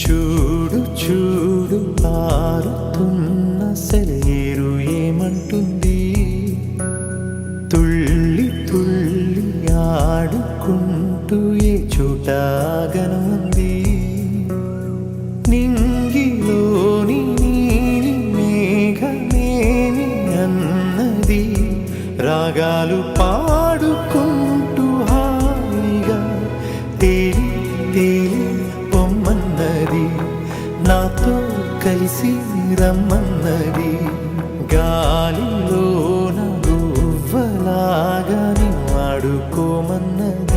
చూడు చూడు పారుతున్న సెలయేరు ఏమంటుంది, తుళ్ళి తుళ్ళి ఆడుకుంటూ ఏ చోటాగనుంది. నింగిలోని నీలి మేఘమేమి అన్నది, రాగాలు పాడుకుంటూ హాయిగా తేలి తేలి పొమ్మన్నది, నాతో కలిసి రమ్మన్నది. గాలిలో నా గువ్వలాగా ఆడుకోమన్నది.